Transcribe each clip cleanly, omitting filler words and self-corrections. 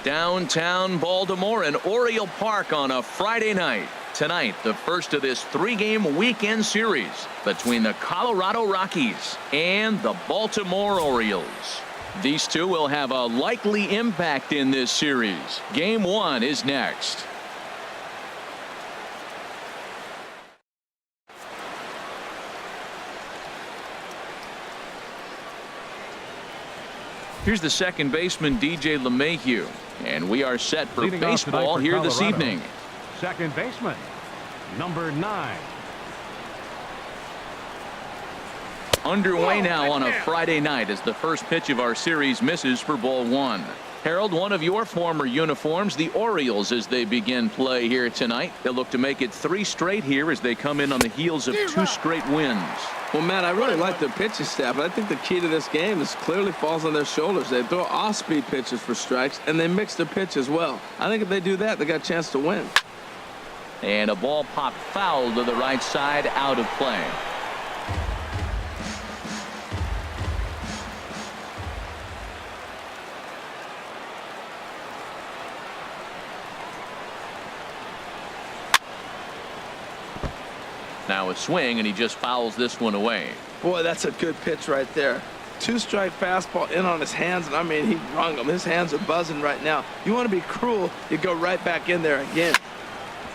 Downtown Baltimore and Oriole Park on a Friday night. Tonight, the first of this three-game weekend series between the Colorado Rockies and the Baltimore Orioles. These two will have a likely impact in this series. Game one is next. Here's the second baseman, DJ LeMahieu. And we are set for Leading baseball here Colorado, this evening. Second baseman, number 9. Underway now on a Friday night as the first pitch of our series misses for ball one. Harold, one of your former uniforms, the Orioles, as they begin play here tonight. They'll look to make it 3 straight here as they come in on the heels of 2 straight wins. Well, Matt, I really like their pitching staff, but I think the key to this game is clearly falls on their shoulders. They throw off-speed pitches for strikes, and they mix their pitch as well. I think if they do that, they got a chance to win. And a ball popped foul to the right side, out of play. Now a swing, and he just fouls this one away. Boy, that's a good pitch right there. 2-strike fastball in on his hands, and I mean, he rung them. His hands are buzzing right now. You want to be cruel, you go right back in there again.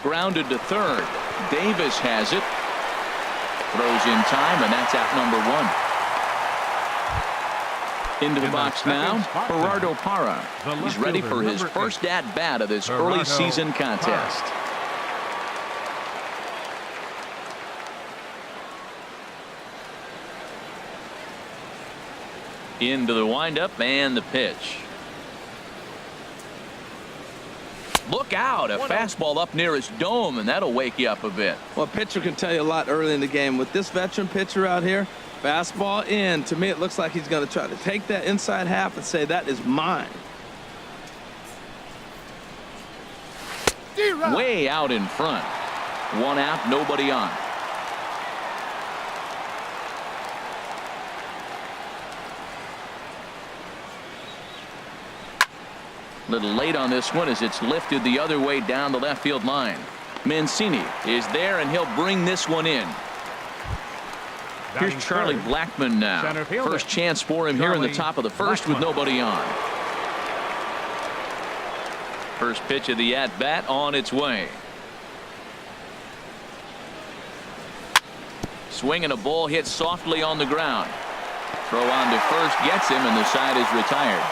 Grounded to third. Davis has it. Throws in time, and that's out number 1. Into the box now, Gerardo Parra. He's ready for his first at-bat of this early season contest. Into the windup and the pitch. Look out, a fastball up near his dome, and that'll wake you up a bit. Well, a pitcher can tell you a lot early in the game. With this veteran pitcher out here, fastball in. To me, it looks like he's going to try to take that inside half and say, that is mine. Way out in front. 1 out, nobody on. Little late on this one as it's lifted the other way down the left field line. Mancini is there, and he'll bring this one in. Here's Charlie Blackmon now. First chance for him here in the top of the first with nobody on. First pitch of the at-bat on its way. Swing and a ball hit softly on the ground. Throw on to first gets him, and the side is retired.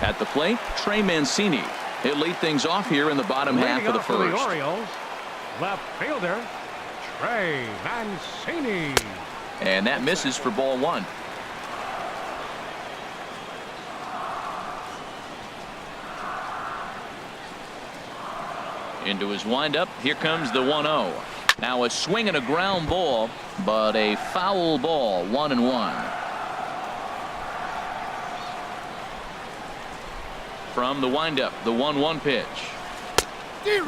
At the plate, Trey Mancini. He'll lead things off here in the bottom half of the first. The Orioles, left fielder Trey Mancini. And that misses for ball 1. Into his windup. Here comes the 1-0. Now a swing and a ground ball, but a foul ball. 1-1. From the windup, the 1-1 pitch.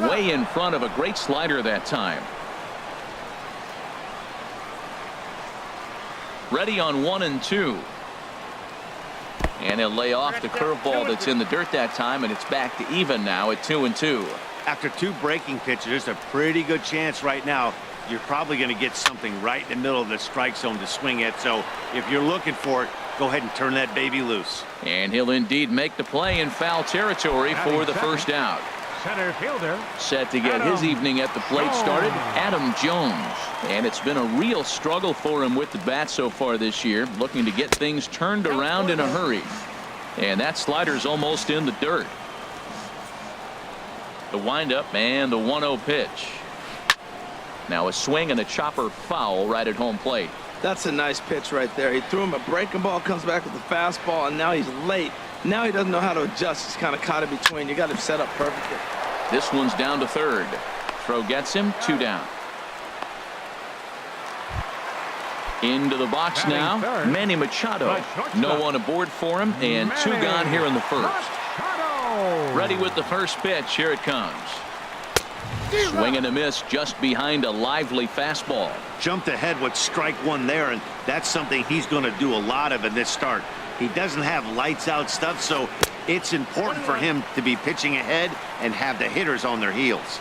Way in front of a great slider that time. Ready on 1-2. And he'll lay off the curveball that's in the dirt that time, and it's back to even now at 2-2. After 2 breaking pitches, there's a pretty good chance right now you're probably going to get something right in the middle of the strike zone to swing at. So if you're looking for it, go ahead and turn that baby loose. And he'll indeed make the play in foul territory for the first out. Center fielder set to get his evening at the plate started, Adam Jones. And it's been a real struggle for him with the bat so far this year, looking to get things turned around in a hurry. And that slider's almost in the dirt. The windup and the 1-0 pitch. Now a swing and a chopper foul right at home plate. That's a nice pitch right there. He threw him a breaking ball, comes back with the fastball, and now he's late. Now he doesn't know how to adjust. He's kind of caught in between. You got him set up perfectly. This one's down to third. Throw gets him, 2 down. Into the box now, Manny Machado. No one aboard for him, and 2 gone here in the first. Ready with the first pitch. Here it comes. Swing and a miss just behind a lively fastball. Jumped ahead with strike 1 there, and that's something he's going to do a lot of in this start. He doesn't have lights out stuff, so it's important for him to be pitching ahead and have the hitters on their heels.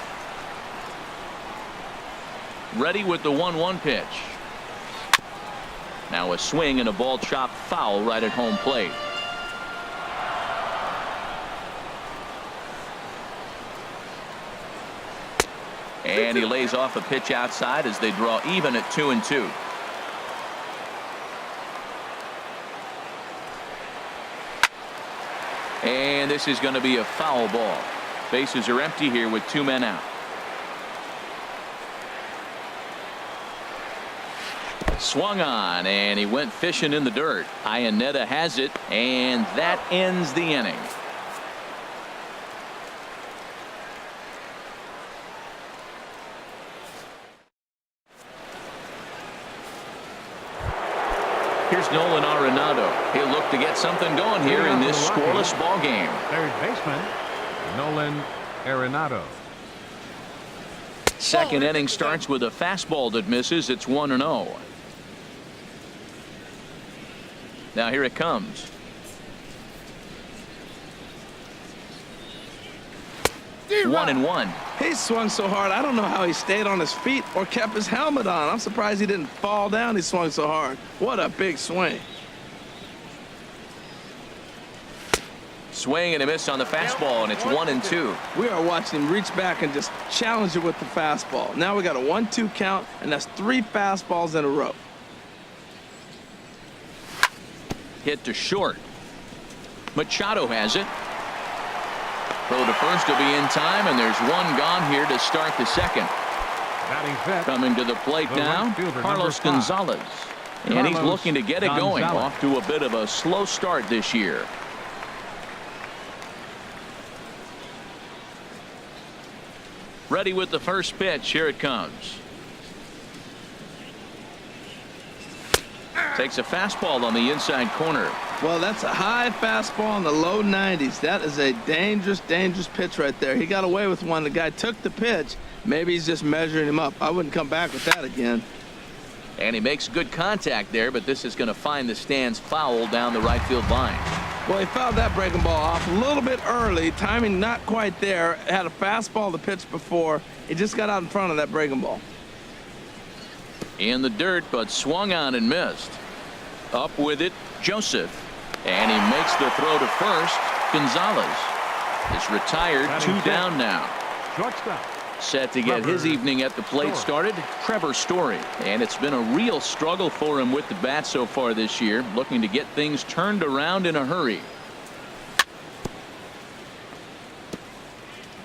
Ready with the 1-1 pitch. Now a swing and a ball chopped foul right at home plate. And he lays off a pitch outside as they draw even at 2-2. And this is going to be a foul ball. Bases are empty here with 2 men out. Swung on, and he went fishing in the dirt. Iannetta has it, and that ends the inning. Here's Nolan Arenado. He'll look to get something going here in this scoreless ball game. Third baseman Nolan Arenado. Second inning starts with a fastball that misses. It's 1-0. Now here it comes. 1-1. He swung so hard, I don't know how he stayed on his feet or kept his helmet on. I'm surprised he didn't fall down. He swung so hard. What a big swing. Swing and a miss on the fastball, and it's 1-2. We are watching him reach back and just challenge it with the fastball. Now we got a 1-2 count, and that's 3 fastballs in a row. Hit to short. Machado has it. Throw to first will be in time, and there's one gone here to start the second. Batting fifth. Coming to the plate The now, right fielder, Carlos number 5. Gonzalez. And he's Carlos looking to get it going. Gonzalez. Off to a bit of a slow start this year. Ready with the first pitch. Here it comes. Takes a fastball on the inside corner. Well, that's a high fastball in the low 90s. That is a dangerous, dangerous pitch right there. He got away with one. The guy took the pitch. Maybe he's just measuring him up. I wouldn't come back with that again. And he makes good contact there, but this is going to find the stands foul down the right field line. Well, he fouled that breaking ball off a little bit early. Timing not quite there. Had a fastball to pitch before. He just got out in front of that breaking ball. In the dirt, but swung on and missed. Up with it, Joseph. And he makes the throw to first. Gonzalez is retired, 2 down now. Shortstop. Set to get his evening at the plate started, Trevor Story. And it's been a real struggle for him with the bat so far this year, looking to get things turned around in a hurry.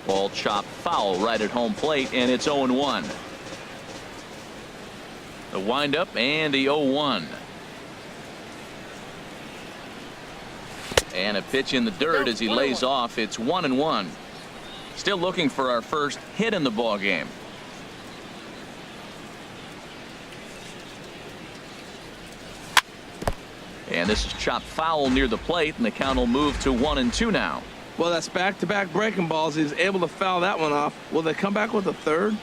Ball chopped foul right at home plate, and it's 0-1. The windup and the 0-1. And a pitch in the dirt as he lays off. It's 1-1. Still looking for our first hit in the ball game. And this is chopped foul near the plate, and the count will move to 1-2 now. Well, that's back-to-back breaking balls. He's able to foul that one off. Will they come back with a third?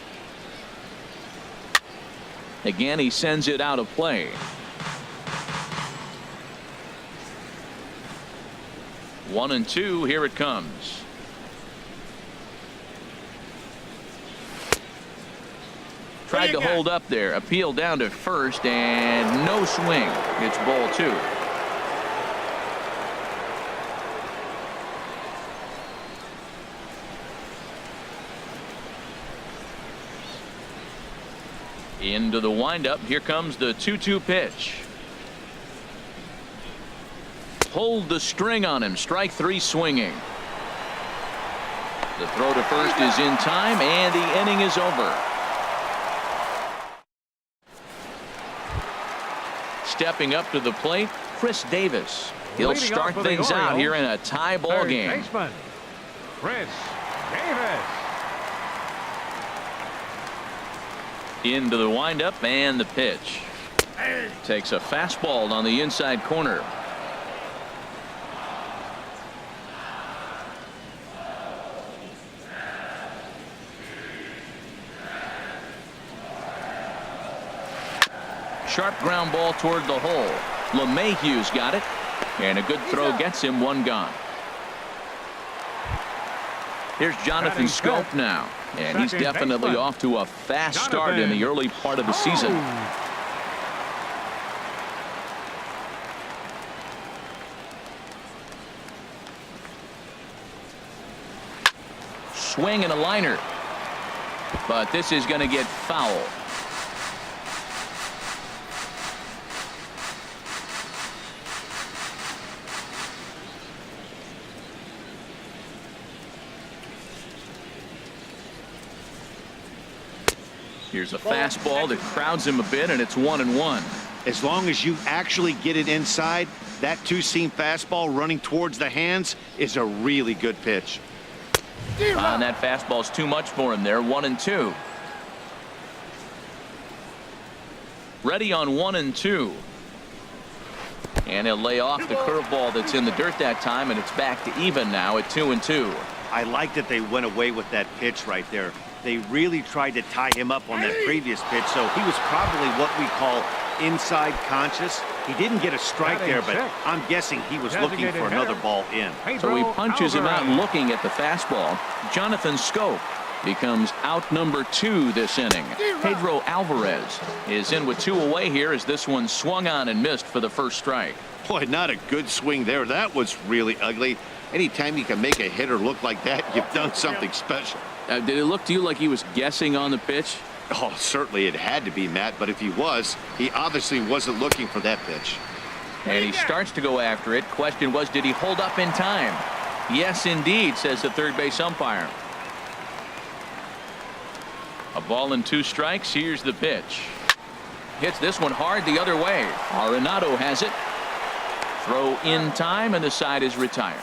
Again, he sends it out of play. One and two. Here it comes. Tried to hold up there. Appeal down to first, and no swing. It's ball 2. Into the windup. Here comes the 2-2 pitch. Hold the string on him. Strike 3 swinging. The throw to first is in time, and the inning is over. Stepping up to the plate, Chris Davis. He'll start things out here in a tie ball game. Baseman, Chris Davis. Into the windup and the pitch. Takes a fastball on the inside corner. Sharp ground ball toward the hole. LeMahieu's got it, and a good throw gets him 1 gone. Here's Jonathan Scope now, and he's definitely off to a fast start in the early part of the season. Swing and a liner, but this is going to get foul. Here's a fastball that crowds him a bit, and it's 1-1. As long as you actually get it inside, that 2-seam fastball running towards the hands is a really good pitch. And that fastball's too much for him there. 1-2. Ready on 1-2. And he'll lay off the curveball that's in the dirt that time, and it's back to even now at 2-2. I like that they went away with that pitch right there. They really tried to tie him up on that previous pitch, so he was probably what we call inside conscious, He didn't get a strike Batting there, but six. I'm guessing he was looking Designated for another hitter. ball in. So he Pedro punches him out Alvarez. looking at the fastball. Jonathan Scope becomes out number 2 this inning. Pedro Alvarez is in with 2 away here as this one swung on and missed for the first strike. Boy, not a good swing there. That was really ugly. Anytime you can make a hitter look like that, you've done something special. Did it look to you like he was guessing on the pitch? Oh, certainly it had to be, Matt, but if he was, he obviously wasn't looking for that pitch. And he starts to go after it. Question was, did he hold up in time? Yes, indeed, says the third base umpire. A ball and 2 strikes. Here's the pitch. Hits this one hard the other way. Arenado has it. Throw in time, and the side is retired.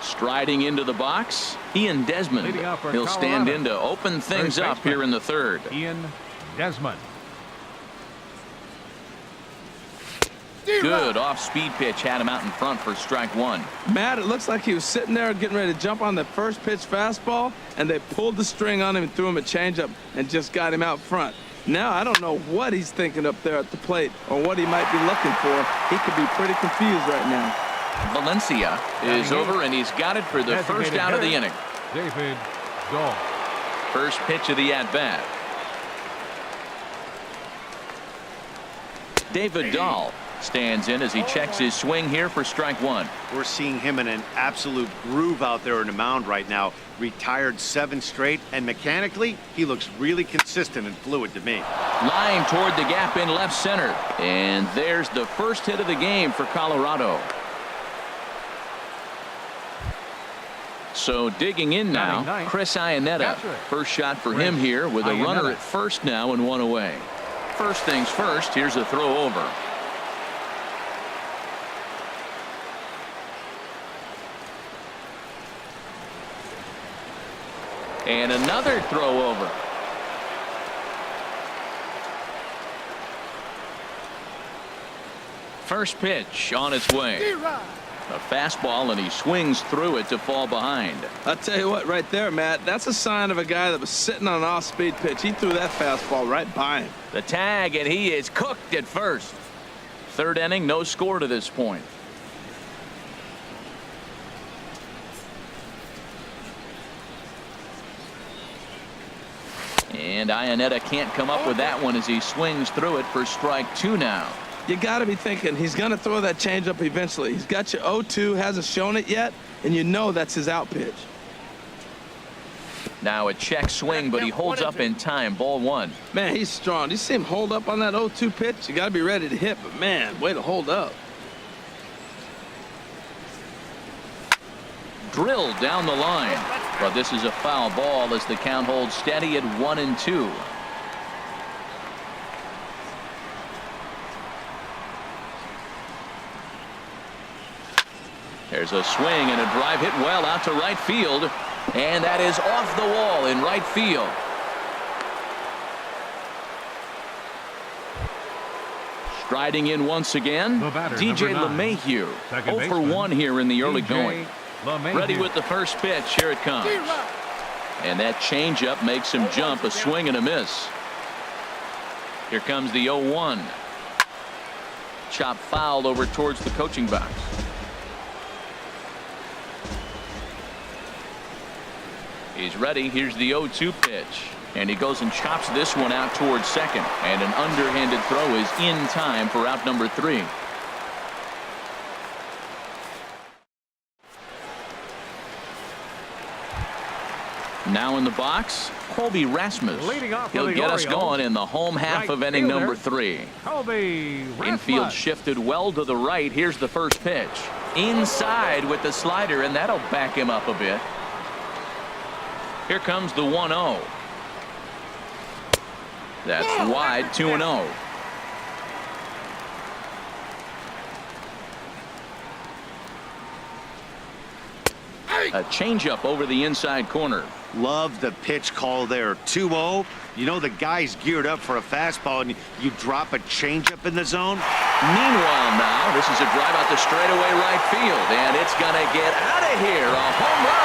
Striding into the box, Ian Desmond. Leading off for He'll stand Colorado. in to open things First up baseman. here in the third. Ian Desmond. Good off-speed pitch had him out in front for strike 1. Matt, it looks like he was sitting there getting ready to jump on the first pitch fastball, and they pulled the string on him and threw him a changeup and just got him out front. Now, I don't know what he's thinking up there at the plate or what he might be looking for. He could be pretty confused right now. Valencia is over, and he's got it for the first out of the inning. David Dahl. First pitch of the at-bat. David Dahl stands in as he checks his swing here for strike 1. We're seeing him in an absolute groove out there in the mound right now. Retired 7 straight, and mechanically, he looks really consistent and fluid to me. Line toward the gap in left center. And there's the first hit of the game for Colorado. So digging in now, Batting ninth. Chris Iannetta. Capture it. First shot for Chris him here with a runner Iannetta. at first now and 1 away. First things first, here's a throw over. And another throw over. First pitch on its way. A fastball, and he swings through it to fall behind. I'll tell you what, right there, Matt, that's a sign of a guy that was sitting on an off-speed pitch. He threw that fastball right by him. The tag, and he is cooked at first. Third inning, no score to this point. And Iannetta can't come up with that one as he swings through it for strike 2 now. You got to be thinking he's going to throw that changeup eventually. He's got you 0-2, hasn't shown it yet, and you know that's his out pitch. Now a check swing, but he holds up in time. Ball 1. Man, he's strong. Do you see him hold up on that 0-2 pitch? You got to be ready to hit, but man, way to hold up. Drilled down the line, but this is a foul ball as the count holds steady at 1-2. There's a swing and a drive hit well out to right field, and that is off the wall in right field. Striding in once again, The batter, DJ number 9. LeMahieu. Second 0 for baseman, 1 here in the early DJ going. LeMahieu. Ready with the first pitch. Here it comes. And that changeup makes him jump. A swing and a miss. Here comes the 0-1. Chop fouled over towards the coaching box. He's ready. Here's the 0-2 pitch. And he goes and chops this one out towards second. And an underhanded throw is in time for out number 3. Now in the box, Colby Rasmus. Leading off for He'll the get us Orioles, going in the home half right of inning fielder, number 3. Colby Infield Rasmus. shifted well to the right. Here's the first pitch. Inside with the slider, and that'll back him up a bit. Here comes the 1-0. That's wide, 2-0. A changeup over the inside corner. Love the pitch call there. 2-0. You know the guy's geared up for a fastball, and you drop a changeup in the zone. Meanwhile now, this is a drive out to straightaway right field, and it's going to get out of here. A home run.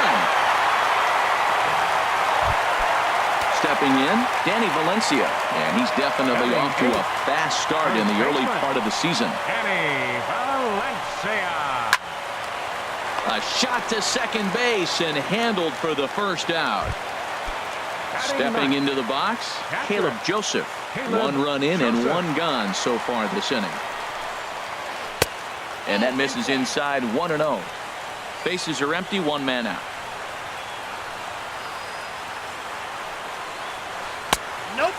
stepping in, Danny Valencia. And he's definitely off to a fast start in the early part of the season. Danny Valencia. A shot to second base and handled for the first out. Stepping into the box, Caleb Joseph. One run in and one gone so far this inning. And that misses inside 1-0. Bases are empty, one man out.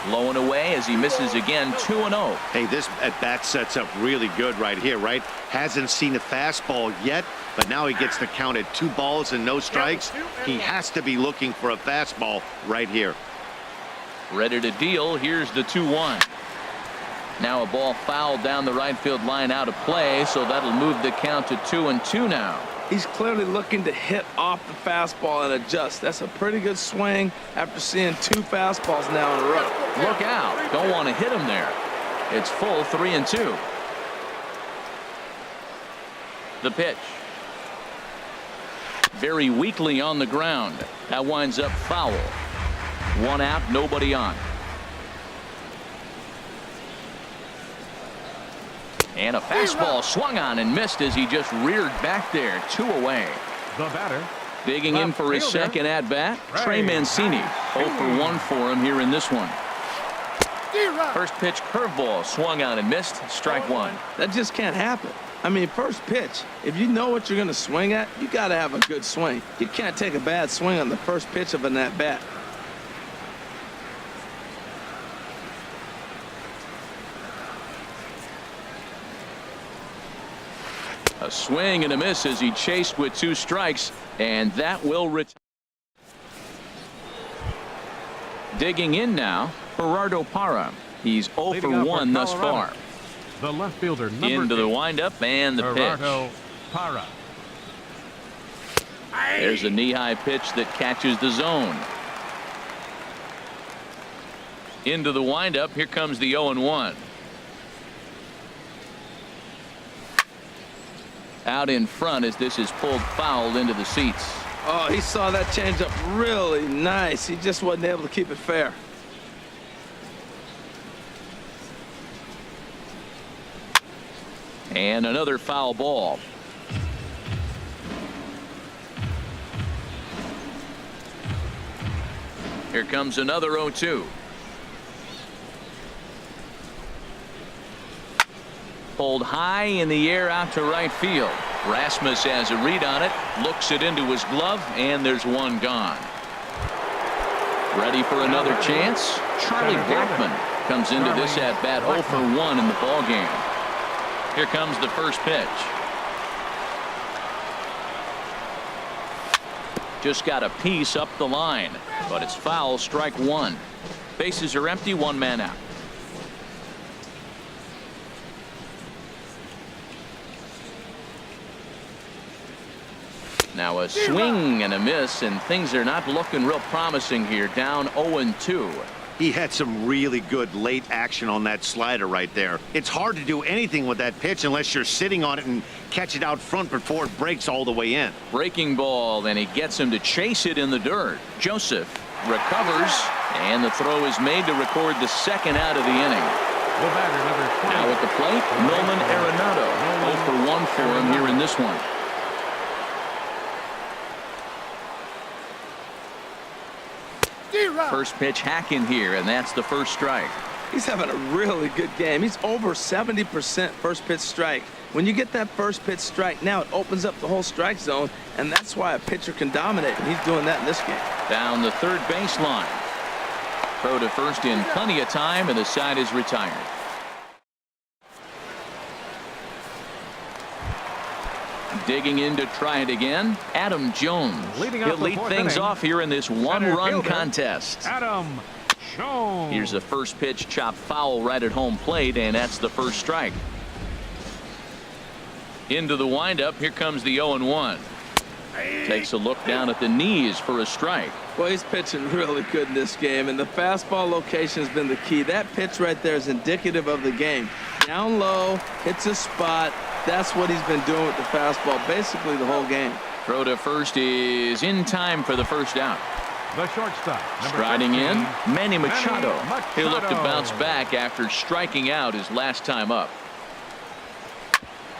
Low and away as he misses again, 2-0. Hey, this at bat sets up really good right here, right? Hasn't seen a fastball yet, but now he gets the count at 2 balls and no strikes. He has to be looking for a fastball right here. Ready to deal. Here's the 2-1. Now a ball fouled down the right field line out of play, so that'll move the count to 2-2 now. He's clearly looking to hit off the fastball and adjust. That's a pretty good swing after seeing 2 fastballs now in a row. Look out. Don't want to hit him there. It's full 3-2. The pitch. Very weakly on the ground. That winds up foul. 1 out, nobody on. And a fastball swung on and missed as he just reared back there. 2 away. The batter. Digging in for his second at bat, Trey Mancini. 0 for 1 for him here in this one. First pitch curveball swung on and missed. Strike 1. That just can't happen. I mean, first pitch, if you know what you're going to swing at, you got to have a good swing. You can't take a bad swing on the first pitch of an at bat. A swing and a miss as he chased with 2 strikes, and that will retire. Digging in now, Gerardo Parra. He's 0 for 1 thus far. The left fielder, number Into 8. the windup and the Gerardo pitch. Parra. There's a knee-high pitch that catches the zone. Into the windup. Here comes the 0-1. Out in front as this is pulled foul into the seats. Oh, he saw that changeup really nice. He just wasn't able to keep it fair. And another foul ball. Here comes another 0-2. Pulled high in the air out to right field. Rasmus has a read on it, looks it into his glove, and there's one gone. Ready for another chance? Charlie Blackmon comes into this at bat 0 for 1 in the ball game. Here comes the first pitch. Just got a piece up the line, but it's foul, strike 1. Bases are empty, 1 man out. Now a swing and a miss, and things are not looking real promising here. Down 0-2. He had some really good late action on that slider right there. It's hard to do anything with that pitch unless you're sitting on it and catch it out front before it breaks all the way in. Breaking ball, and he gets him to chase it in the dirt. Joseph recovers, and the throw is made to record the second out of the inning. The batter, number 20. Now at the plate, Nolan Arenado. 0 for 1 for him here in this one. First pitch hacking here, and that's the first strike. He's having a really good game. He's over 70% first pitch strike. When you get that first pitch strike, now it opens up the whole strike zone, and that's why a pitcher can dominate, and he's doing that in this game. Down the third baseline. Throw to first in plenty of time, and the side is retired. Digging in to try it again, Adam Jones. He'll lead things off here in this one-run contest. Adam Jones. Here's the first pitch, chopped foul right at home plate, and that's the first strike. Into the windup. Here comes the 0-1. Takes a look down at the knees for a strike. Well, he's pitching really good in this game, and the fastball location has been the key. That pitch right there is indicative of the game. Down low, hits a spot. That's what he's been doing with the fastball basically the whole game. Throw to first is in time for the first out. The shortstop. Striding in, Manny Machado. He'll look to Machado. bounce back after striking out his last time up.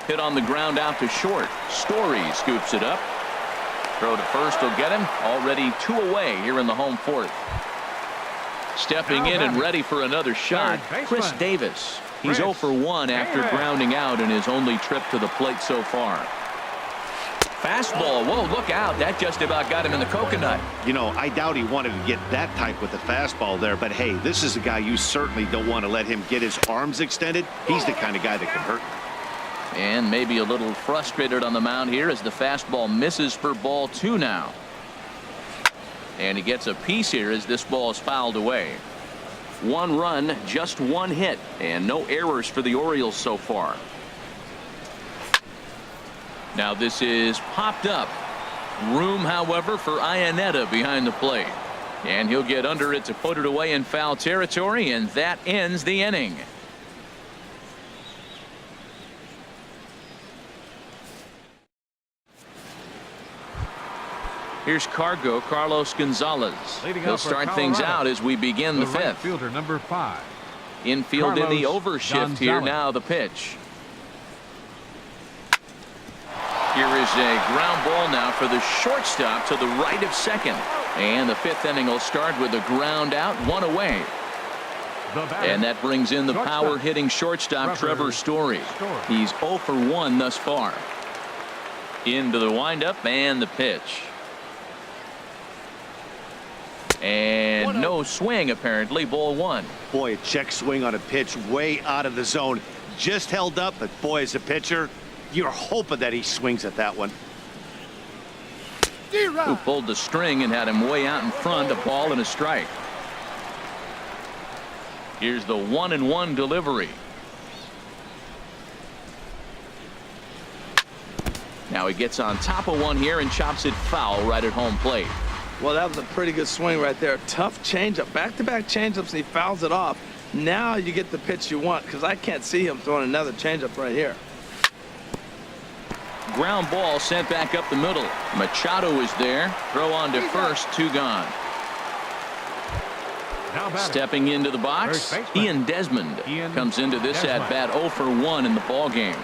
Hit on the ground out to short. Story scoops it up. Throw to first will get him. Already 2 away here in the home fourth. Stepping in and ready for another shot, Chris Davis. He's 0 for 1 after grounding out in his only trip to the plate so far. Fastball. Whoa, look out. That just about got him in the coconut. You know, I doubt he wanted to get that type with the fastball there, but hey, this is a guy you certainly don't want to let him get his arms extended. He's the kind of guy that can hurt. And maybe a little frustrated on the mound here as the fastball misses for ball 2 now. And he gets a piece here as this ball is fouled away. 1 run, just 1 hit, and no errors for the Orioles so far. Now this is popped up. Room, however, for Iannetta behind the plate. And he'll get under it to put it away in foul territory, and that ends the inning. Here's Carlos Gonzalez. He'll start things out as we begin the 5th. Right fielder, number 5. Infield in the Carlos overshift here. Gonzalez. Now the pitch. Here is a ground ball now for the shortstop to the right of second. And the 5th inning will start with a ground out, 1 away. And that brings in the power hitting shortstop Trevor Story. He's 0 for 1 thus far. Into the windup and the pitch. And no swing apparently. Ball 1. Boy, a check swing on a pitch way out of the zone. Just held up, but boy, as a pitcher, you're hoping that he swings at that one. Who pulled the string and had him way out in front. A ball and a strike. Here's the 1-1 delivery. Now he gets on top of one here and chops it foul right at home plate. Well, that was a pretty good swing right there. Tough changeup. Back-to-back changeups, and he fouls it off. Now you get the pitch you want, because I can't see him throwing another changeup right here. Ground ball sent back up the middle. Machado is there. Throw on to first. 2 gone. Stepping into the box, Ian Desmond comes into this at bat 0 for 1 in the ball game.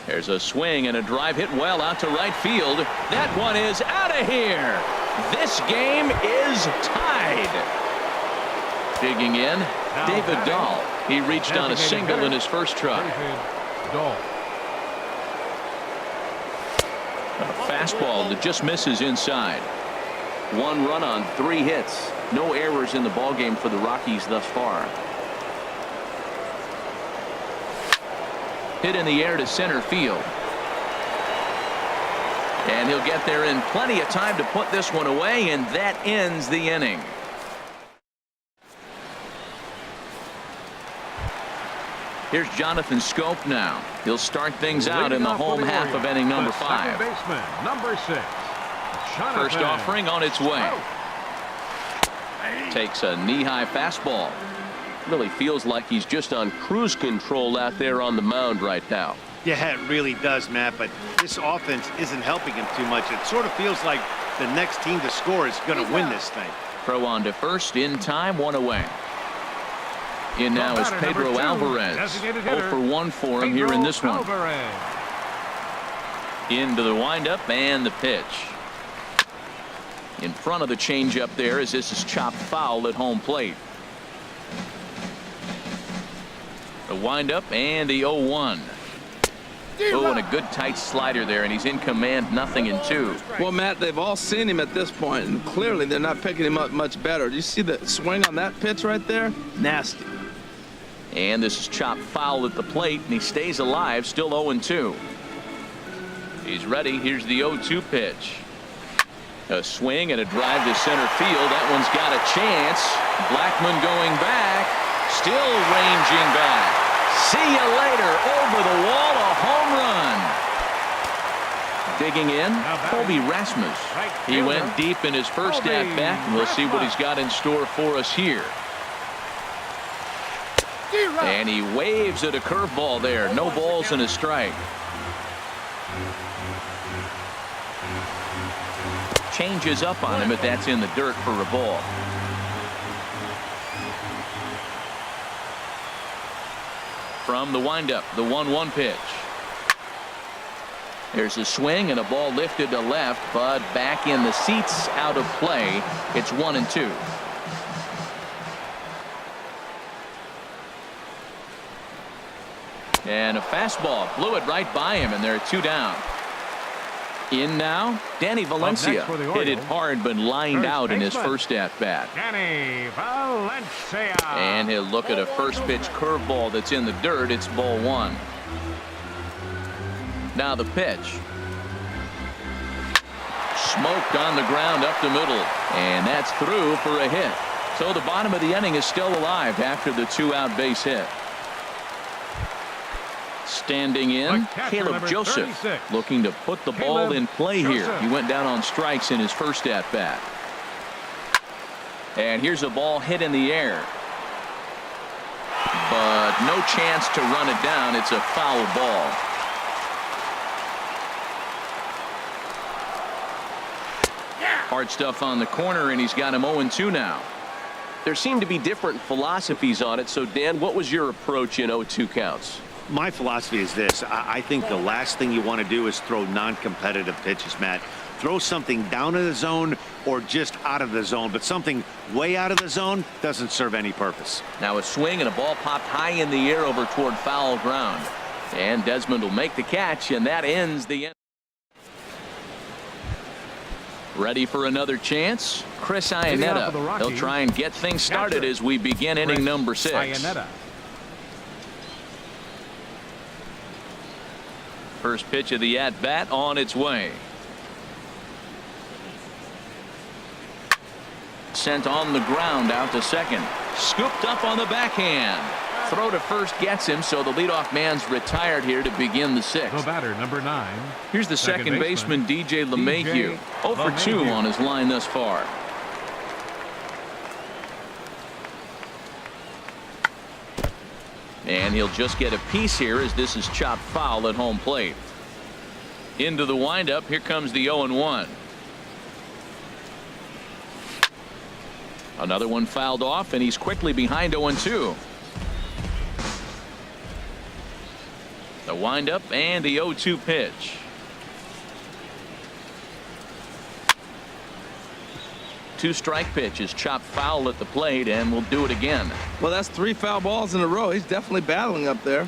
There's a swing and a drive hit well out to right field. That one is out of here. This game is tied. Digging in, David Dahl. He reached on a single in his first try. A fastball that just misses inside. 1 run on 3 hits. No errors in the ballgame for the Rockies thus far. Hit in the air to center field. And he'll get there in plenty of time to put this one away, and that ends the inning. Here's Jonathan Scope now. He'll start things out in the home half of inning number 5. Baseman, number 6. First offering on its way. Takes a knee-high fastball. Really feels like he's just on cruise control out there on the mound right now. Yeah, it really does, Matt, but this offense isn't helping him too much. It sort of feels like the next team to score is going to win this thing. Throw on to first in time, 1 away. In now is Pedro Alvarez. 0 for 1 for him here in this one. Into the windup and the pitch. In front of the changeup there as this is chopped foul at home plate. The windup and the 0-1. Oh, and a good tight slider there, and he's in command, 0-2. Well, Matt, they've all seen him at this point, and clearly they're not picking him up much better. Do you see the swing on that pitch right there? Nasty. And this is chopped foul at the plate, and he stays alive, still 0-2. He's ready. Here's the 0-2 pitch. A swing and a drive to center field. That one's got a chance. Blackmon going back. Still ranging back. See you later. Over the wall, a home run. Digging in, Colby Rasmus. He went deep in his first at-bat, and we'll see what he's got in store for us here. And he waves at a curveball there. No balls and a strike. Changes up on him, but that's in the dirt for a ball. From the windup, the 1-1 pitch. There's a swing and a ball lifted to left, but back in the seats, out of play. It's 1-2. And a fastball blew it right by him, and there are 2 down. In now, Danny Valencia hit it hard but lined out in his first at-bat. Danny Valencia. And he'll look at a first pitch curveball that's in the dirt. It's ball 1. Now the pitch. Smoked on the ground up the middle, and that's through for a hit. So the bottom of the inning is still alive after the 2-out base hit. Standing in, Caleb Joseph, 36. looking to put the ball in play here. He went down on strikes in his first at-bat. And here's a ball hit in the air. But no chance to run it down. It's a foul ball. Hard stuff on the corner, and he's got him 0-2 now. There seem to be different philosophies on it. So, Dan, what was your approach in 0-2 counts? My philosophy is this. I think the last thing you want to do is throw non-competitive pitches, Matt. Throw something down in the zone or just out of the zone, but something way out of the zone doesn't serve any purpose. Now a swing and a ball popped high in the air over toward foul ground. And Desmond will make the catch, and that ends the inning. Ready for another chance? Chris Iannetta. He'll try and get things started as we begin inning number 6. Iannetta. First pitch of the at-bat on its way. Sent on the ground out to second. Scooped up on the backhand. Throw to first gets him, so the leadoff man's retired here to begin the 6th. The batter, number 9. Here's the second baseman, DJ LeMahieu. 0 for 2 on his line thus far. And he'll just get a piece here as this is chopped foul at home plate. Into the windup. Here comes the 0-1. Another one fouled off, and he's quickly behind 0-2. The windup and the 0-2 pitch. Two-strike pitch is chopped foul at the plate, and we'll do it again. Well, that's 3 foul balls in a row. He's definitely battling up there.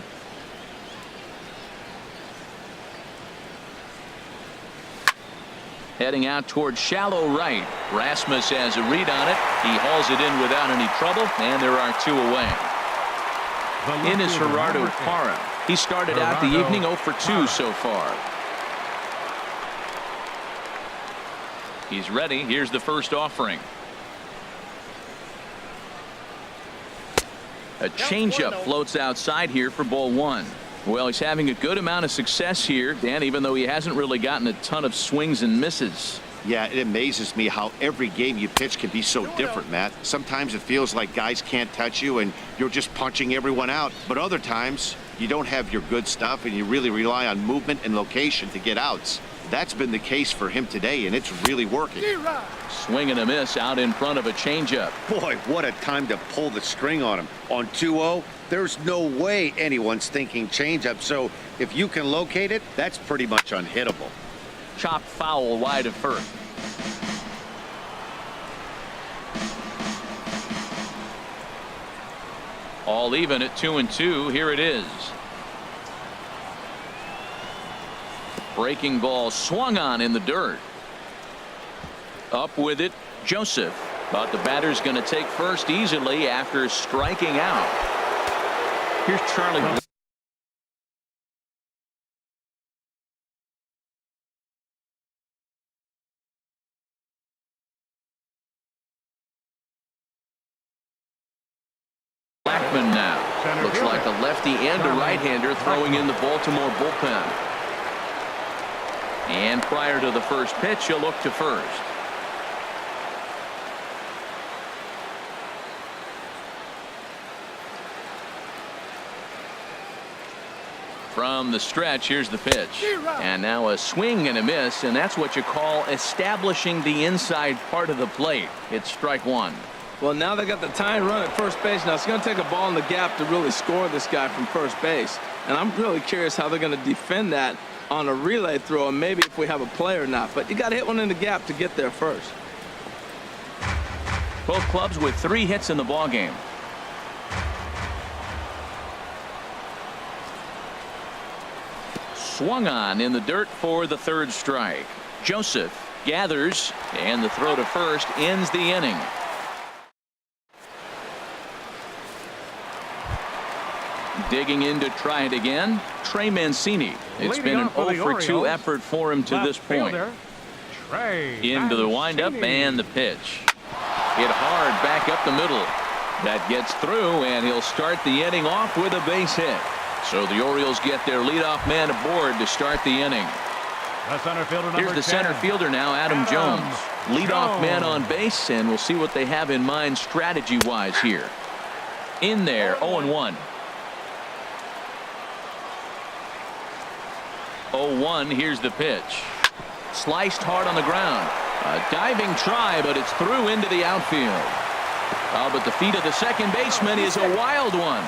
Heading out towards shallow right. Rasmus has a read on it. He hauls it in without any trouble, and there are 2 away. In is Gerardo Parra. He started out the evening 0 for 2 so far. He's ready. Here's the first offering. A changeup floats outside here for ball 1. Well, he's having a good amount of success here, Dan, even though he hasn't really gotten a ton of swings and misses. Yeah, it amazes me how every game you pitch can be so different, Matt. Sometimes it feels like guys can't touch you and you're just punching everyone out. But other times you don't have your good stuff and you really rely on movement and location to get outs. That's been the case for him today, and it's really working. Swing and a miss out in front of a changeup. Boy, what a time to pull the string on him. On 2-0, there's no way anyone's thinking changeup. So if you can locate it, that's pretty much unhittable. Chopped foul wide of first. All even at 2-2. Here it is. Breaking ball swung on in the dirt. Up with it, Joseph. But the batter's going to take first easily after striking out. Here's Charlie. Blackman now. Looks like a lefty and a right-hander throwing in the Baltimore bullpen. And prior to the first pitch, he'll look to first. From the stretch, here's the pitch. And now a swing and a miss, and that's what you call establishing the inside part of the plate. It's strike one. Well, now they got the tying run at first base. Now it's going to take a ball in the gap to really score this guy from first base. And I'm really curious how they're going to defend that on a relay throw, and maybe if we have a play or not. But you got to hit one in the gap to get there first. Both clubs with 3 hits in the ballgame. Swung on in the dirt for the 3rd strike. Joseph gathers, and the throw to first ends the inning. Digging in to try it again, Trey Mancini. It's been an 0-for-2 effort for him to this point. Into the windup and the pitch. Hit hard back up the middle. That gets through, and he'll start the inning off with a base hit. So the Orioles get their leadoff man aboard to start the inning. Here's the center fielder now, Adam Jones. Leadoff man on base, and we'll see what they have in mind strategy-wise here. In there, 0-1. 0-1, here's the pitch. Sliced hard on the ground. A diving try, but it's through into the outfield. But the feet of the second baseman is a wild one.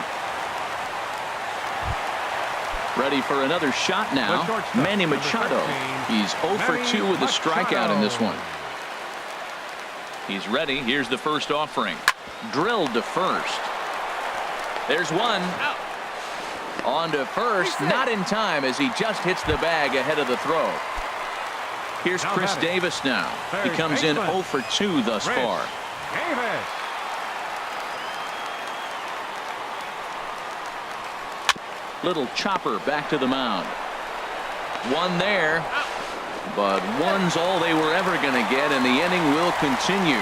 Ready for another shot now. Manny Machado. He's 0-for-2 with a strikeout in this one. He's ready. Here's the first offering. Drilled to first. There's one. On to first. Not in time as he just hits the bag ahead of the throw. Here's Chris Davis now. He comes in 0-for-2 thus far. Little chopper back to the mound. One there, but one's all they were ever going to get, and the inning will continue.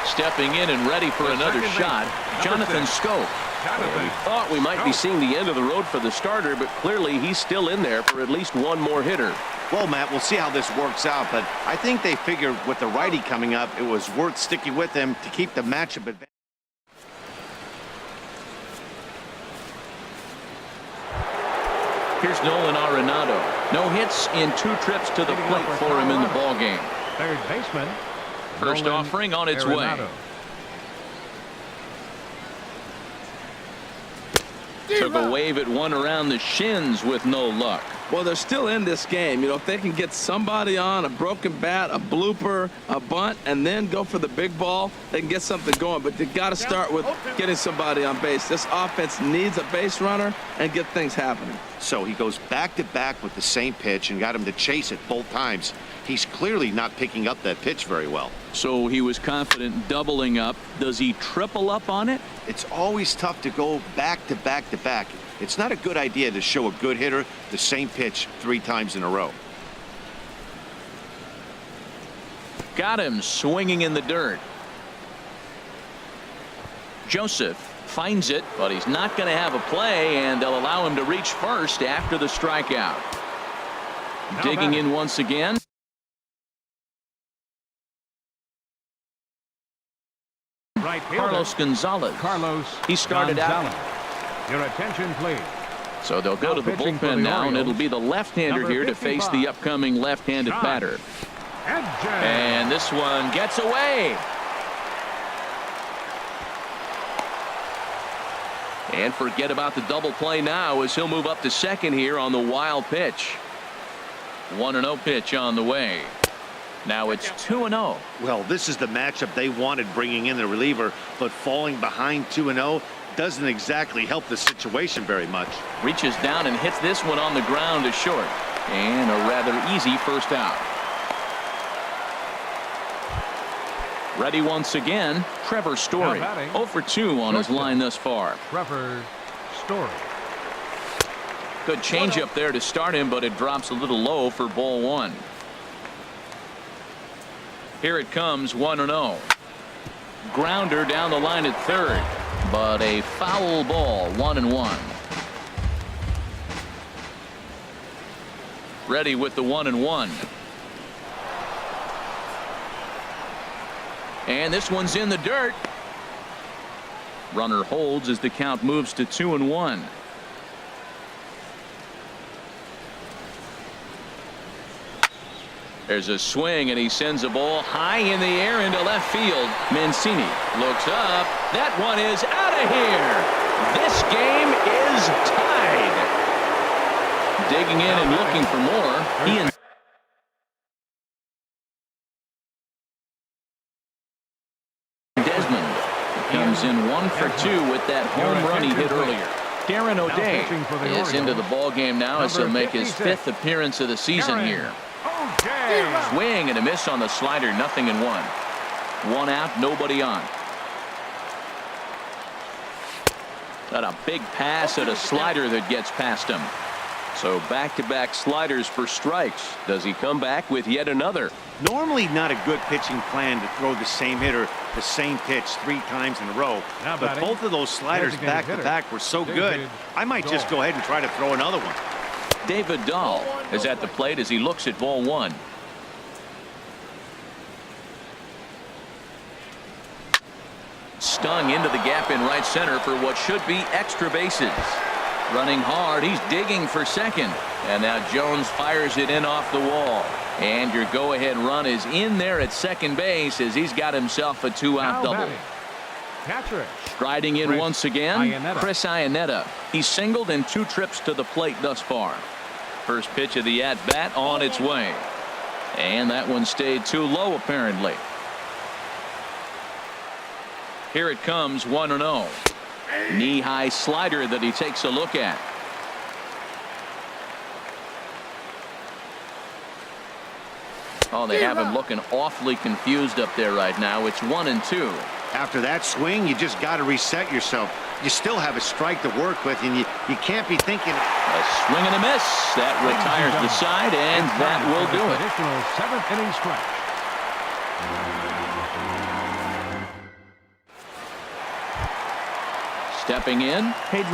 Stepping in and ready for another shot, Jonathan Schoop. We thought we might be seeing the end of the road for the starter, but clearly he's still in there for at least one more hitter. Well, Matt, we'll see how this works out, but I think they figured with the righty coming up, it was worth sticking with him to keep the matchup advantage. Here's Nolan Arenado. No hits in 2 trips to the plate for him in the ballgame. Third baseman. First offering on its way. Took a wave at one around the shins with no luck. Well, they're still in this game. You know, if they can get somebody on a broken bat, a blooper, a bunt, and then go for the big ball, they can get something going. But they got to start with getting somebody on base. This offense needs a base runner and get things happening. So he goes back-to-back with the same pitch and got him to chase it both times. He's clearly not picking up that pitch very well. So he was confident doubling up. Does he triple up on it? It's always tough to go back-to-back-to-back. It's not a good idea to show a good hitter the same pitch 3 times in a row. Got him swinging in the dirt. Joseph finds it, but he's not going to have a play, and they'll allow him to reach first after the strikeout. Digging in once again. Right Carlos Gonzalez. He started out. Your attention, please. So they'll go to the bullpen now, and it'll be the left-hander here to face the upcoming left-handed batter. And this one gets away. And forget about the double play now as he'll move up to second here on the wild pitch. 1-0 pitch on the way. Now it's 2-0. Well, this is the matchup they wanted, bringing in the reliever, but falling behind 2-0 doesn't exactly help the situation very much. Reaches down and hits this one on the ground to short. And a rather easy first out. Ready once again, Trevor Story. 0-for-2 on his line thus far. Trevor Story. Good changeup there to start him, but it drops a little low for ball 1. Here it comes, 1-0. Grounder down the line at third, but a foul ball, 1-1. Ready with the 1-1. And this one's in the dirt. Runner holds as the count moves to 2-1. There's a swing, and he sends a ball high in the air into left field. Mancini looks up. That one is out of here. This game is tied. Digging in and looking for more. Desmond comes in 1 for 2 with that home run he hit earlier. Darren O'Day is into the ball game now as he'll make his 5th appearance of the season here. Swing and a miss on the slider, 0-1. 1 out, nobody on. Got a big pass at a slider that gets past him. So back-to-back sliders for strikes. Does he come back with yet another? Normally not a good pitching plan to throw the same hitter the same pitch 3 times in a row. But both of those sliders back-to-back were so good, I might just go ahead and try to throw another one. David Dahl is at the plate as he looks at ball 1. Stung into the gap in right center for what should be extra bases. Running hard, he's digging for second. And now Jones fires it in off the wall. And your go-ahead run is in there at second base as he's got himself a 2-out double. Striding in once again, Chris Iannetta. He's singled in 2 trips to the plate thus far. First pitch of the at-bat on its way. And that one stayed too low apparently. Here it comes, 1-0. Knee-high slider that he takes a look at. Oh, they have him looking awfully confused up there right now. It's 1-2. After that swing, you just got to reset yourself. You still have a strike to work with, and you can't be thinking. A swing and a miss. That retires the side, and that will do it. Additional 7th inning stretch. Stepping in, Pedro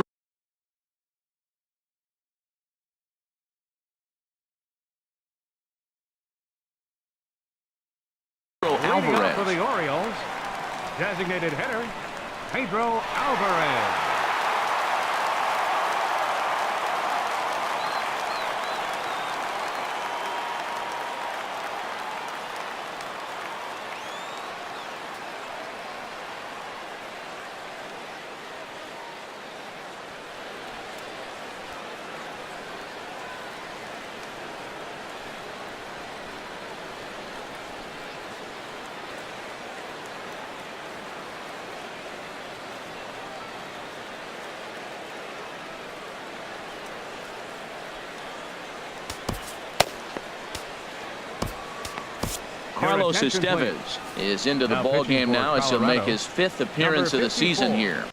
Alvarez. For the Orioles, designated hitter, Pedro Alvarez. Carlos Estevez is into the ball game now as he'll make his 5th appearance of the season here.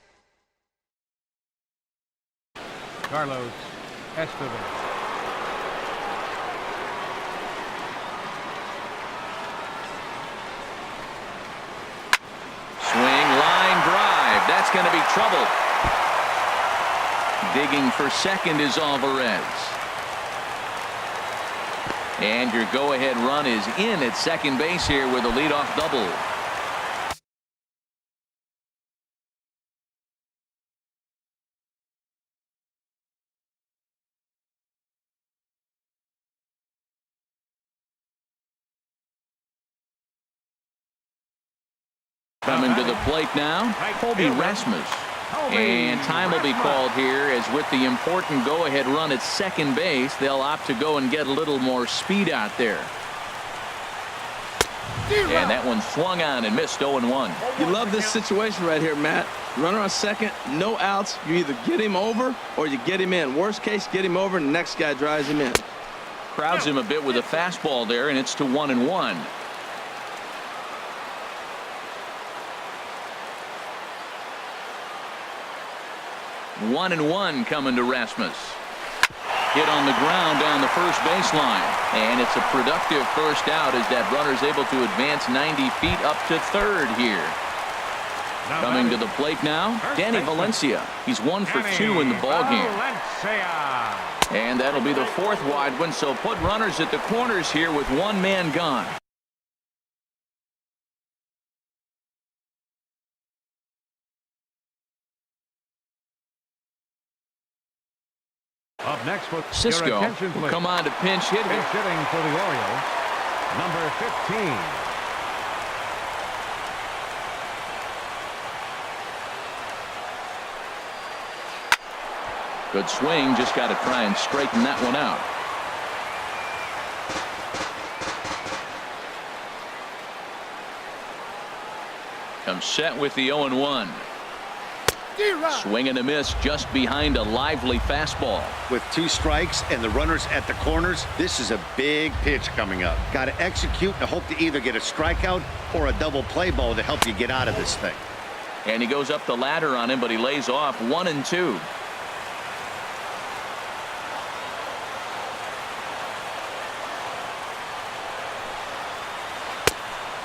Carlos Estevez. Swing, line drive. That's going to be trouble. Digging for second is Alvarez. And your go-ahead run is in at second base here with a leadoff double. Coming to the plate now, Colby Rasmus. And time will be called here as with the important go-ahead run at second base, they'll opt to go and get a little more speed out there. And that one swung on and missed 0-1. You love this situation right here, Matt. Runner on second, no outs. You either get him over or you get him in. Worst case, get him over and the next guy drives him in. Crowds him a bit with a fastball there, and it's to 1-1. One and one coming to Rasmus. Hit on the ground down the first baseline. And it's a productive first out as that runner's able to advance 90 feet up to third here. Coming to the plate now, Danny Valencia. He's 1 for 2 in the ballgame. And that'll be the 4th wide one, so put runners at the corners here with 1 man gone. Up next, Cisco will come on to pinch hitting. Pinch hitting for the Orioles, number 15. Good swing. Just got to try and straighten that one out. Comes set with the 0-1. Swing and a miss just behind a lively fastball. With 2 strikes and the runners at the corners, this is a big pitch coming up. Got to execute and hope to either get a strikeout or a double play ball to help you get out of this thing. And he goes up the ladder on him, but he lays off 1-2.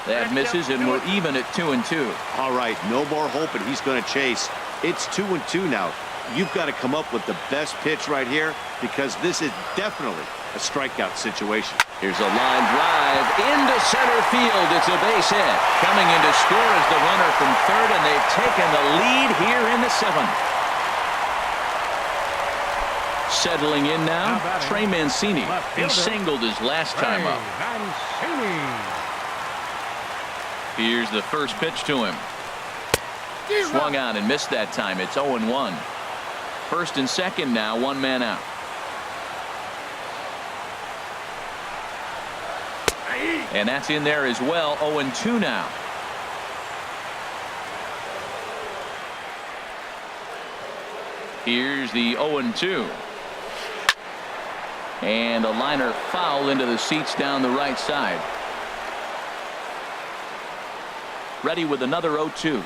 That misses, and we're even at 2-2. All right, no more hope, and he's going to chase. It's 2-2 now. You've got to come up with the best pitch right here because this is definitely a strikeout situation. Here's a line drive into center field. It's a base hit. Coming in to score is the runner from third, and they've taken the lead here in the 7th. Settling in now, Trey Mancini. He singled his last time up. Here's the first pitch to him. Swung on and missed that time. It's 0-1. First and second now, 1 man out. And that's in there as well. 0-2 now. Here's the 0-2. And a liner foul into the seats down the right side. Ready with another 0-2.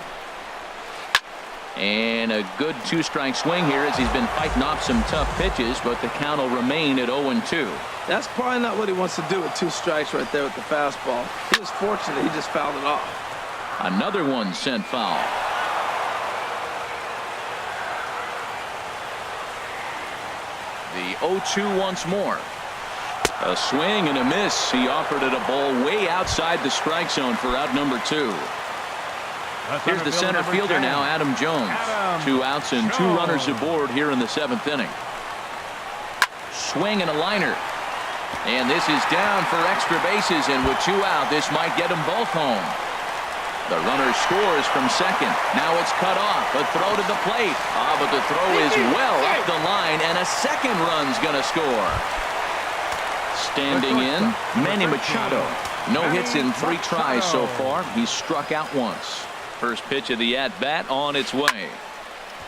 And a good 2-strike swing here as he's been fighting off some tough pitches, but the count will remain at 0-2. That's probably not what he wants to do with 2 strikes right there with the fastball. He was fortunate he just fouled it off. Another one sent foul. The 0-2 once more. A swing and a miss. He offered it a ball way outside the strike zone for out number 2. Here's the center fielder now, Adam Jones. 2 outs and 2 runners aboard here in the 7th inning. Swing and a liner. And this is down for extra bases, and with 2 out, this might get them both home. The runner scores from second. Now it's cut off. A throw to the plate. But the throw is well up the line, and a second run's going to score. Standing in, Manny Machado. No hits in 3 tries so far. He's struck out once. First pitch of the at-bat on its way.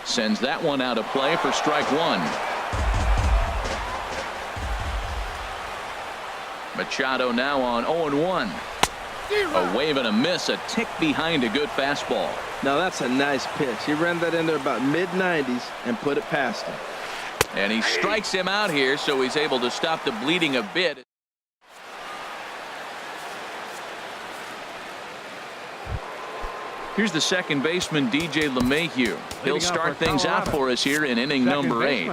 Sends that one out of play for strike 1. Machado now on 0-1. A wave and a miss, a tick behind a good fastball. Now that's a nice pitch. He ran that in there about mid-90s and put it past him. And he strikes him out here, so he's able to stop the bleeding a bit. Here's the second baseman, DJ LeMahieu. He'll start things out for us here in inning number 8.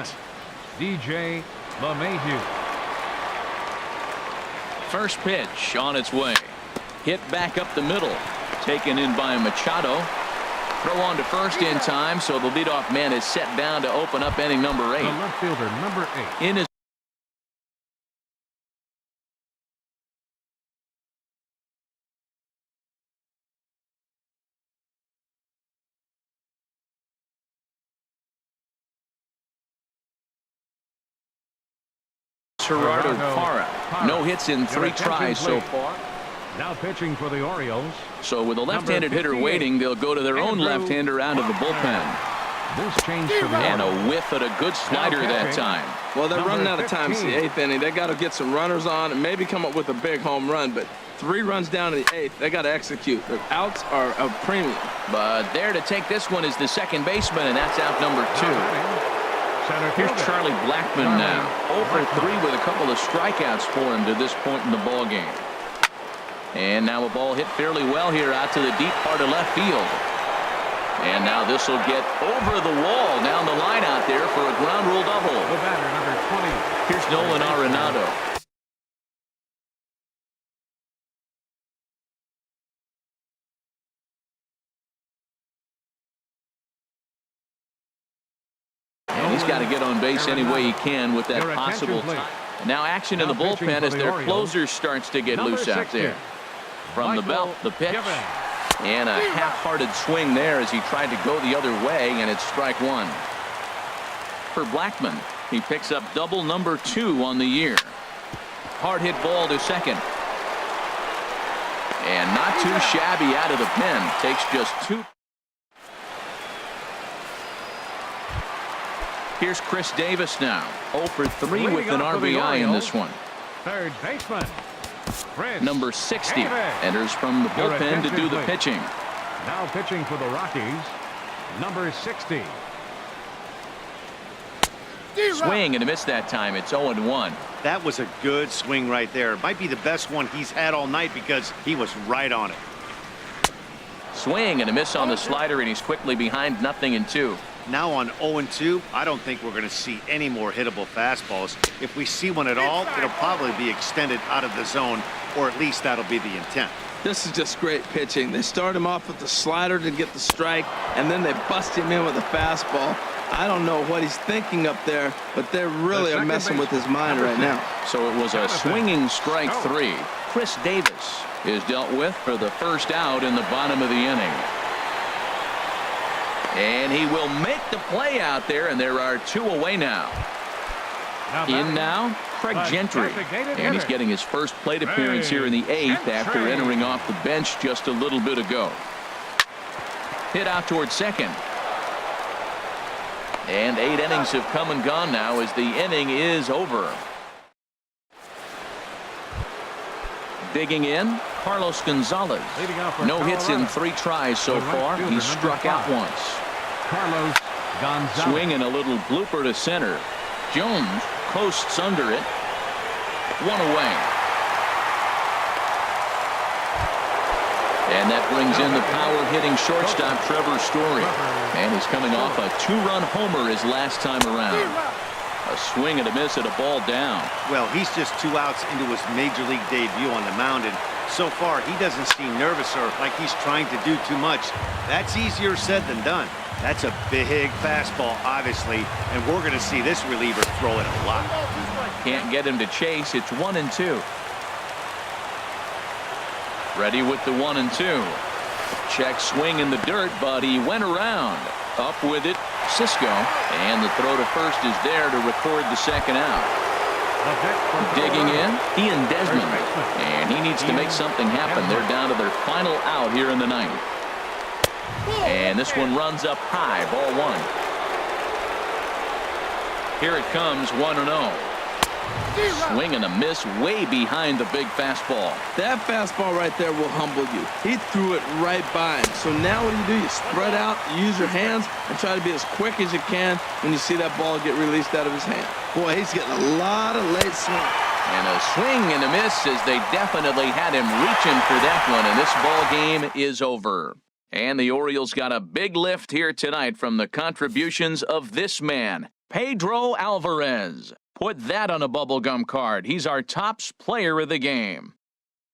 DJ LeMahieu. First pitch on its way. Hit back up the middle. Taken in by Machado. Throw on to first in time, so the leadoff man is set down to open up inning number 8. The left fielder, number 8. In his Gerardo Parra. No hits in 3 tries so far. Now pitching for the Orioles. So with a left-handed hitter waiting, they'll go to their own left-hander out of the bullpen. This change for the And Orioles. a whiff at a good slider that time. Well, they're running out of time. It's the 15. 8th inning. They got to get some runners on and maybe come up with a big home run. But 3 runs down in the 8th. They got to execute. Their outs are a premium. But there to take this one is the second baseman, and that's out number 2. Here's Charlie Blackmon now. 0 for 3 with a couple of strikeouts for him to this point in the ball game. And now a ball hit fairly well here out to the deep part of left field. And now this will get over the wall down the line out there for a ground rule double. The batter, number 20. Here's Nolan Arenado. And he's got to get on base any way he can with that possible time. Now action in the Now pitching bullpen for as the their Orioles, closer starts to get number loose out 60, there. From the belt, the pitch. Given. And a half-hearted swing there as he tried to go the other way, and it's strike one. For Blackman, he picks up double number 2 on the year. Hard hit ball to second. And not too shabby out of the pen. Takes just 2. Here's Chris Davis now. 0 for 3 with an RBI in this one. Third baseman. Chris Number 60 Davis. enters from the Your bullpen to attention, do the please. pitching. Now pitching for the Rockies, number 60. Swing and a miss that time. It's 0-1. That was a good swing right there. Might be the best one he's had all night because he was right on it. Swing and a miss on the slider, and he's quickly behind 0-2. Now on 0-2, I don't think we're going to see any more hittable fastballs. If we see one at all, it'll probably be extended out of the zone, or at least that'll be the intent. This is just great pitching. They start him off with the slider to get the strike, and then they bust him in with a fastball. I don't know what he's thinking up there, but they really are messing with his mind right now. So it was a swinging strike 3. Chris Davis is dealt with for the first out in the bottom of the inning. And he will make the play out there, and there are 2 away now. In now, Craig Gentry. And he's getting his first plate appearance here in the 8th after entering off the bench just a little bit ago. Hit out towards second. And 8 innings have come and gone now as the inning is over. Digging in, Carlos Gonzalez. No hits in 3 tries so far. He's struck out once. Carlos Gonzalez. Swing and a little blooper to center. Jones coasts under it. 1 away. And that brings in the power-hitting shortstop Trevor Story. And he's coming off a 2-run homer his last time around. A swing and a miss at a ball down. Well, he's just 2 outs into his major league debut on the mound, and so far he doesn't seem nervous or like he's trying to do too much. That's easier said than done. That's a big fastball, obviously, and we're going to see this reliever throw it a lot. Can't get him to chase. It's 1-2. Ready with the 1-2. Check swing in the dirt, but he went around. Up with it, Cisco, and the throw to first is there to record the second out. Digging in, Ian Desmond, and he needs to make something happen. They're down to their final out here in the 9th. And this one runs up high, ball 1. Here it comes, 1-0. Swing and a miss way behind the big fastball. That fastball right there will humble you. He threw it right by him. So now what do? You spread out, you use your hands, and try to be as quick as you can when you see that ball get released out of his hand. Boy, he's getting a lot of late swing. And a swing and a miss as they definitely had him reaching for that one, and this ball game is over. And the Orioles got a big lift here tonight from the contributions of this man, Pedro Alvarez. Put that on a bubblegum card. He's our tops player of the game.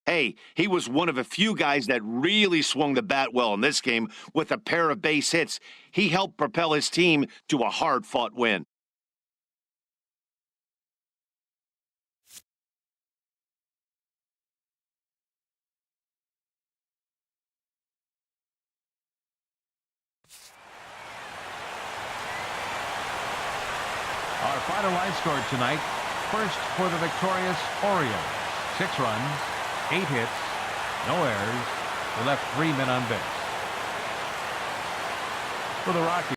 Hey, he was one of a few guys that really swung the bat well in this game with a pair of base hits. He helped propel his team to a hard-fought win. Our final line score tonight. First for the victorious Orioles. 6 runs, 8 hits, no errors. They left 3 men on base. For the Rockies.